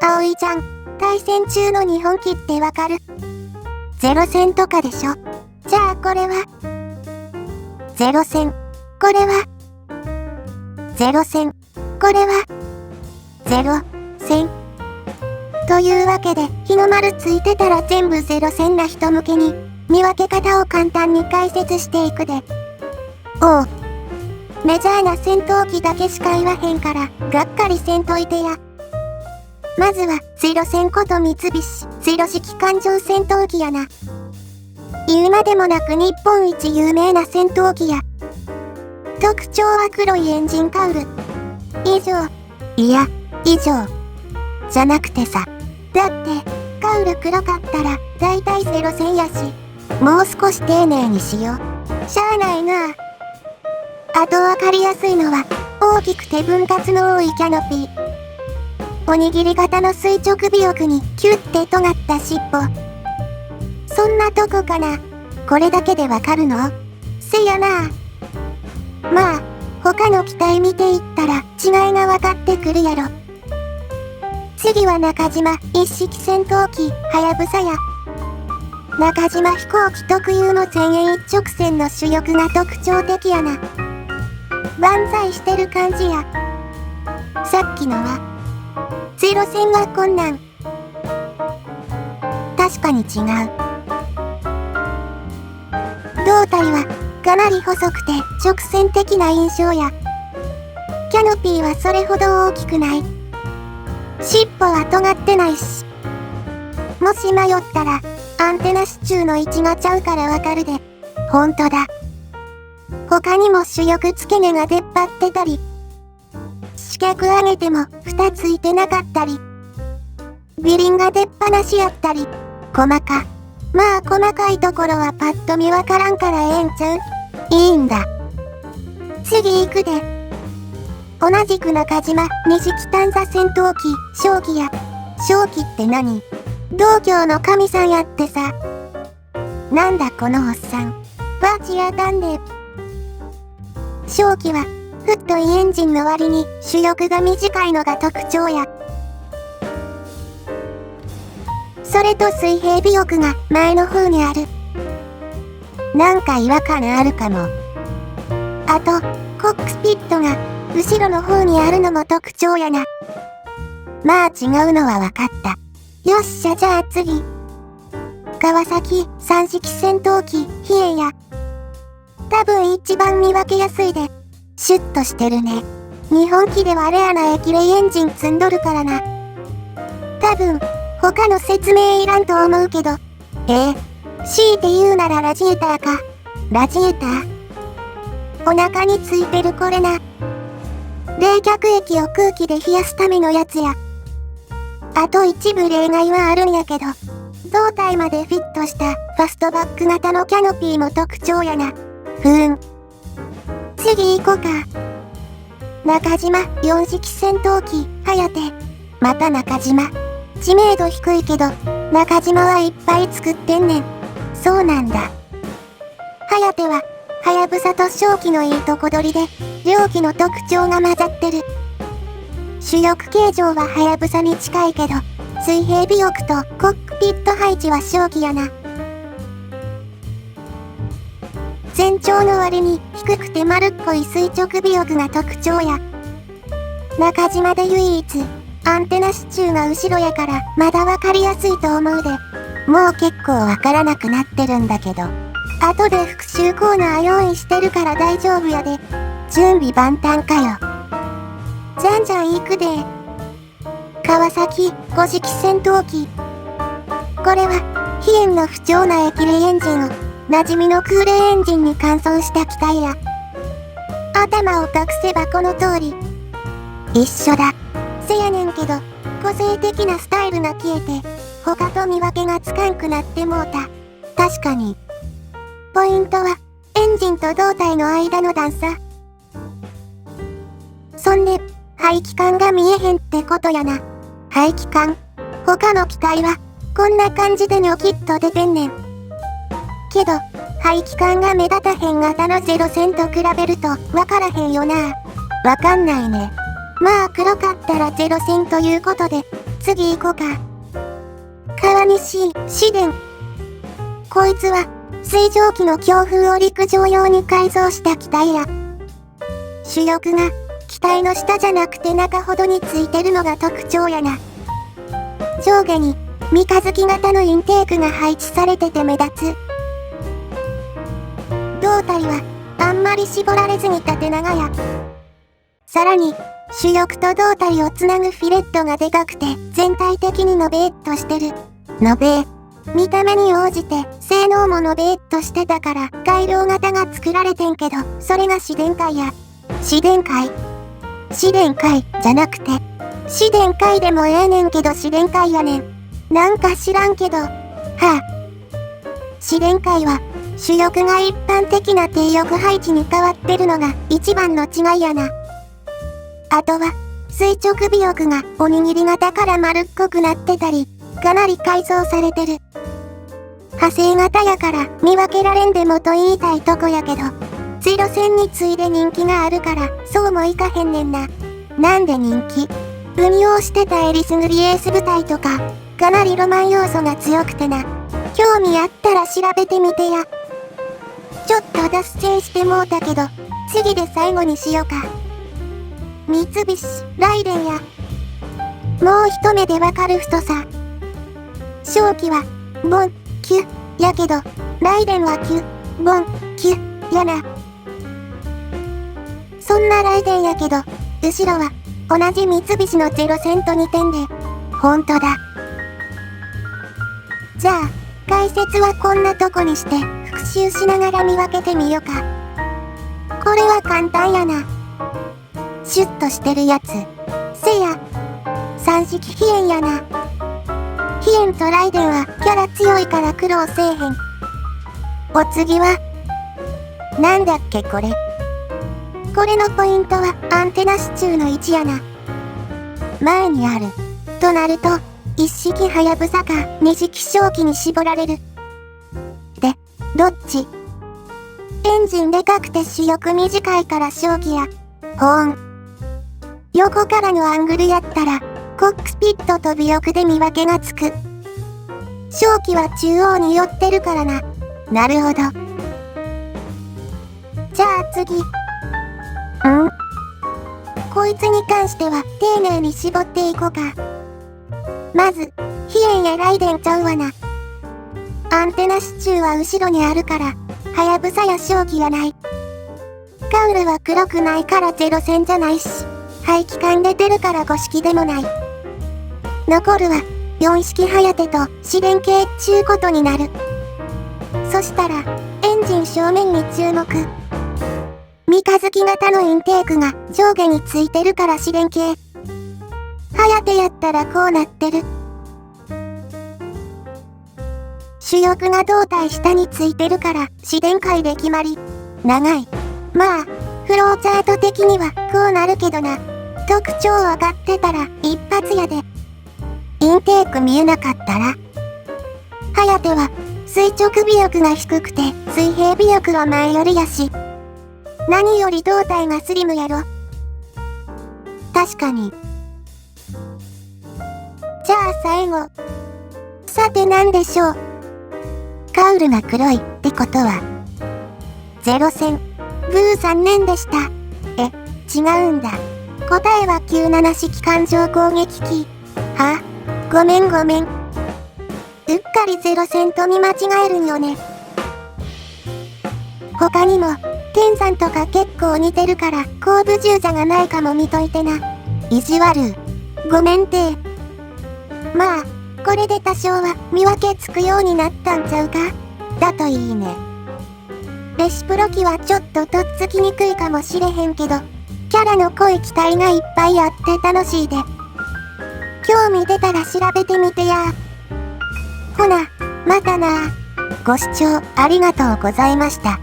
葵ちゃん、対戦中の日本機ってわかる？0戦とかでしょ。じゃあこれは0戦。これは0戦。これは0戦。というわけで、日の丸ついてたら全部0戦な人向けに、見分け方を簡単に解説していくで。おう。メジャーな戦闘機だけしか言わへんから、がっかりせんといてや。まずは、0戦こと三菱、0式艦上戦闘機やな。言うまでもなく日本一有名な戦闘機や。特徴は黒いエンジンカウル。以上。いや、以上。じゃなくてさ。だって、カウル黒かったら、だいたい0戦やし。もう少し丁寧にしよう。しゃあないなあ。あとわかりやすいのは、大きくて分割の多いキャノピー。おにぎり型の垂直尾翼にキュッて尖った尻尾。そんなとこかな。これだけでわかるの？せやな。まあ、他の機体見ていったら違いがわかってくるやろ。次は中島一式戦闘機はやぶさや。中島飛行機特有の前縁一直線の主翼が特徴的やな。万歳してる感じや。さっきのは0戦はこんなん。確かに違う。胴体はかなり細くて直線的な印象や。キャノピーはそれほど大きくない。尻尾は尖ってないし。もし迷ったらアンテナ支柱の位置がちゃうからわかるで。ほんとだ。他にも主翼付け根が出っ張ってたり、四脚上げても蓋ついてなかったり、尾輪が出っ放しやったり、細か。まあ細かいところはパッと見わからんからええんちゃう？いいんだ。次行くで。同じく中島二式探査戦闘機正気や。正気って何？道教の神さんやってさ。なんだこのおっさん。バチ当たんね。正気は太いエンジンの割に主翼が短いのが特徴や。それと水平尾翼が前の方にある。なんか違和感あるかも。あと、コックスピットが後ろの方にあるのも特徴やな。まあ違うのはわかった。よっしゃじゃあ次。川崎三式戦闘機比叡や。多分一番見分けやすいで。シュッとしてるね。日本機ではレアな液冷エンジン積んどるからな。多分、他の説明いらんと思うけど。強いて言うならラジエーターか。ラジエーター？お腹についてるこれな。冷却液を空気で冷やすためのやつや。あと一部例外はあるんやけど、胴体までフィットしたファストバック型のキャノピーも特徴やな。次行こうか。中島4式戦闘機はやて。また中島。知名度低いけど、中島はいっぱい作ってんねん。そうなんだ。はやては、はやぶさと正気のいいとこ取りで、両機の特徴が混ざってる。主翼形状ははやぶさに近いけど、水平尾翼とコックピット配置は正気やな。全長の割に低くて丸っこい垂直尾翼が特徴や。中島で唯一、アンテナ支柱が後ろやからまだわかりやすいと思うで。もう結構わからなくなってるんだけど。後で復習コーナー用意してるから大丈夫やで。準備万端かよ。じゃんじゃん行くで。川崎5式戦闘機。これは、非煙の不調な液冷エンジンを、馴染みの空冷エンジンに換装した機体や。頭を隠せばこの通り。一緒だ。せやねんけど、個性的なスタイルが消えて、他と見分けがつかんくなってもうた。確かに。ポイントは、エンジンと胴体の間の段差。そんで、排気管が見えへんってことやな。排気管。他の機体は、こんな感じでニョキッと出てんねん。けど、排気管が目立たへん型の0戦と比べると、わからへんよな。わかんないね。まあ黒かったら0戦ということで、次行こか。川西、市電。こいつは、水蒸気の強風を陸上用に改造した機体や。主翼が、機体の下じゃなくて中ほどについてるのが特徴やな。上下に、三日月型のインテークが配置されてて目立つ。胴体は、あんまり絞られずに縦長や。さらに、主翼と胴体をつなぐフィレットがでかくて、全体的にのべーっとしてる。のべー。見た目に応じて、性能ものべーっとしてたから、改良型が作られてんけど、それが市電界や。市電界じゃなくて、市電界でもええねんけど市電界やねん。なんか知らんけど、はあ。市電界は、主翼が一般的な低翼配置に変わってるのが一番の違いやな。あとは、垂直尾翼がおにぎり型から丸っこくなってたり、かなり改造されてる。派生型やから見分けられんでもと言いたいとこやけど、ゼロ戦に次いで人気があるからそうもいかへんねんな。なんで人気？運用してたえりすぐりエース部隊とか、かなりロマン要素が強くてな。興味あったら調べてみてや。ちょっと脱線してもうたけど、次で最後にしようか。三菱、ライデンや。もう一目でわかる太さ。正気は、ボン、キュ、やけど、ライデンはキュ、ボン、キュ、やな。そんなライデンやけど、後ろは、同じ三菱のゼロ戦と似てんで。ほんとだ。じゃあ、解説はこんなとこにして、復習しながら見分けてみよか。これは簡単やな。シュッとしてるやつ。せや。三式飛燕やな。飛燕とライデンはキャラ強いから苦労せえへん。お次は、なんだっけこれ。これのポイントはアンテナ支柱の位置やな。前にある。となると、一式はやぶさか二式正気に絞られる。で、どっち？エンジンでかくて主翼短いから正気や。ほーん。横からのアングルやったら、コックスピットと尾翼で見分けがつく。正気は中央に寄ってるからな。なるほど。じゃあ次。こいつに関しては丁寧に絞っていこうか。まず、飛燕やライデンちゃうわな。アンテナ支柱は後ろにあるから、はやぶさや正気がない。カウルは黒くないからゼロ戦じゃないし、排気管出てるから5式でもない。残るは、4式はやてと試練系っちゅうことになる。そしたら、エンジン正面に注目。三日月型のインテークが上下についてるから試練系。はやてやったらこうなってる。主翼が胴体下についてるから試練界で決まり。長い。まあ、フローチャート的にはこうなるけどな。特徴分かってたら一発やで。インテーク見えなかったら。はやては垂直尾翼が低くて水平尾翼は前よりやし。何より胴体がスリムやろ。確かに。じゃあ最後。さて何でしょう。カウルが黒いってことは。ゼロ戦。ブー残念でした。違うんだ。答えは97式艦上攻撃機。はあ、ごめん。うっかりゼロ戦と見間違えるんよね。他にも、天山とか結構似てるから後部従者がないかも見といてな。意地悪。ごめんて。まあ、これで多少は見分けつくようになったんちゃうか？だといいね。レシプロ機はちょっととっつきにくいかもしれへんけど、キャラの濃い機体がいっぱいあって楽しいで。興味出たら調べてみてや。ほな、またな。ご視聴ありがとうございました。